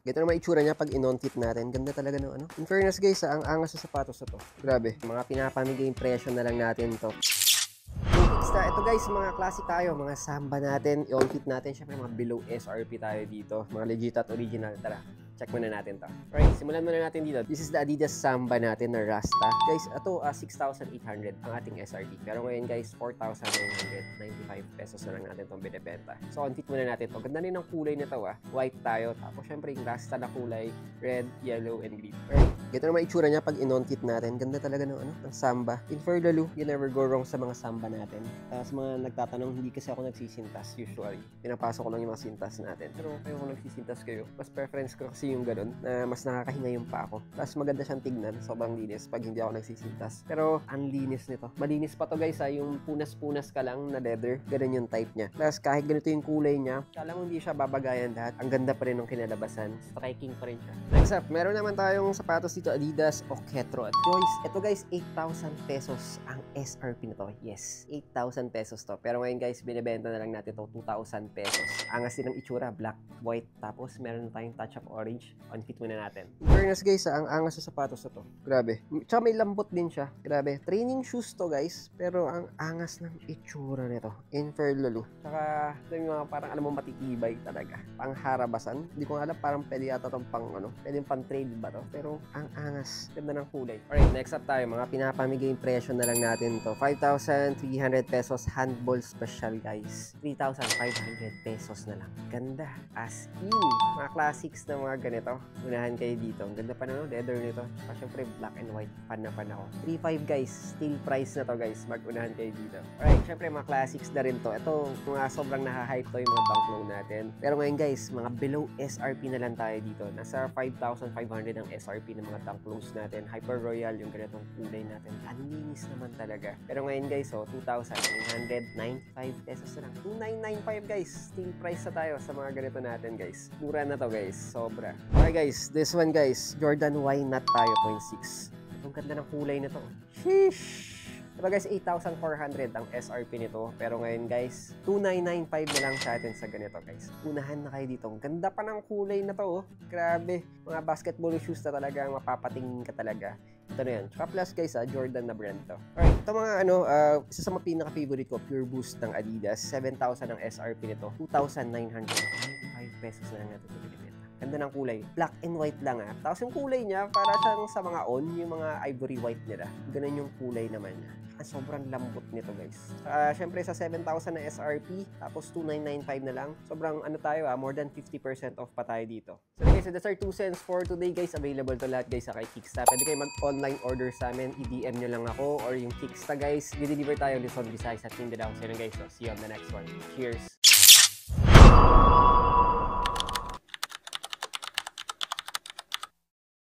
Ganito naman itsura niya pag in-on-kit natin. Ganda talaga ng ano. In fairness guys, ang angas sa sapatos na to. Grabe. Mga pinapamigay impression na lang natin to. Ito guys, mga classic tayo, mga samba natin, i-on-kit natin. Syempre mga below SRP tayo dito. Mga legit at original. Tara, check muna natin to. Alright, simulan muna natin dito. This is the Adidas Samba natin na Rasta. Guys, ito 6,800 ang ating SRP. Pero ngayon guys, 4,995 pesos na lang natin itong binibenta. So, on-kit muna natin to. Ganda rin ang kulay nito White tayo. Tapos syempre yung Rasta na kulay, red, yellow, and green. Alright, ganito naman itsura niya pag in-on-kit natin. Ganda talaga ng ano, ng Samba. In Ferdalu, you never go wrong sa mga Samba natin. Tapos mga nagtatanong, hindi kasi ako nagsisintas usually. Pinapasok ko lang yung mga sintas natin. Pero kayo kung nagsisintas kayo, mas preference ko kasi yung ganun, na mas nakakahinga yung pa ako. Tapos maganda siyang tignan, sobrang linis pag hindi ako nagsisintas. Pero ang linis nito. Malinis pa to guys yung punas-punas ka lang na leather. Ganun yung type niya. Tapos kahit ganito yung kulay niya, kala mo hindi siya babagayan lahat. Ang ganda pa rin ng kinalabasan. Striking pa rin siya. Next up, meron naman tayong sapatos dito, Adidas Oketro. At ito guys, 8,000 pesos ang SRP na to. Yes, 8,000 pesos to. Pero ngayon guys, binibenta na lang natin to 2,000 pesos. Angas din ang itsura, black, white, tapos meron na tayong touch of orange. On-kit muna natin. In fairness guys, ang angas sa sapatos na to. Grabe. Tsaka may lambot din siya. Grabe. Training shoes to guys, pero ang angas ng itsura nito. In Ferdalu. Tsaka ito yung mga parang alam mo matitibay talaga. Pangharabasan. Hindi ko alam, parang pwede yata itong pang pwede pang trade ba to? Pero ang angas. Ganda ng kulay. Alright, next up tayo. Mga pinapamigay impression na lang natin to. 5,300 pesos handball special guys. 3,500 pesos na lang. Ganda. As in. Mga classics na mga ganito. Unahan kayo dito. Ang ganda pa na leather nito. Tsaka syempre black and white. Fan na fan ako. 3,500 guys. Still price na to guys. Mag-unahan kayo dito. Alright, syempre mga classics na rin to. Ito, mga sobrang nahahype to yung mga bank loan natin. Pero ngayon guys, mga below SRP na lang tayo dito. Nasa 5,500 ang SRP ng mga dunk lows natin. Hyper Royal, yung ganitong kulay natin. Ang linis naman talaga. Pero ngayon guys, 2,995 pesos na lang. 2,995 guys. Still price na tayo sa mga ganito natin guys. Mura na to guys. Sobra. Okay guys, this one guys, Jordan Y Not tayo 0.6. Ang ganda ng kulay na to. Sheesh! Diba guys, 8,400 ang SRP nito. Pero ngayon guys, 2,995 na lang sa atin sa ganito guys. Unahan na kayo dito. Ang ganda pa ng kulay na to. Grabe. Mga basketball shoes na talaga. Mapapatingin ka talaga. Ito na yan. Tsaka plus guys, Jordan na brand to. Alright, ito mga isa sa mga pinaka-favorite ko, Pure Boost ng Adidas. 7,000 ang SRP nito. 2,995 pesos na lang natin ito binibenta. Ganda ng kulay. Black and white lang Tapos yung kulay niya, para siyang sa mga yung mga ivory white nila. Ganun yung kulay naman niya. Sobrang lambot nito guys. Syempre sa 7,000 na SRP, tapos 2,995 na lang. Sobrang tayo more than 50% off pa tayo dito. So guys, that's our 2 cents for today guys. Available to lahat guys sa kay Kicksta. Pwede kayo mag-online order sa amin. I-DM nyo lang ako or yung Kicksta guys. I-deliver tayo Luzon, Visayas at Mindanao. So yun guys, see you on the next one. Cheers!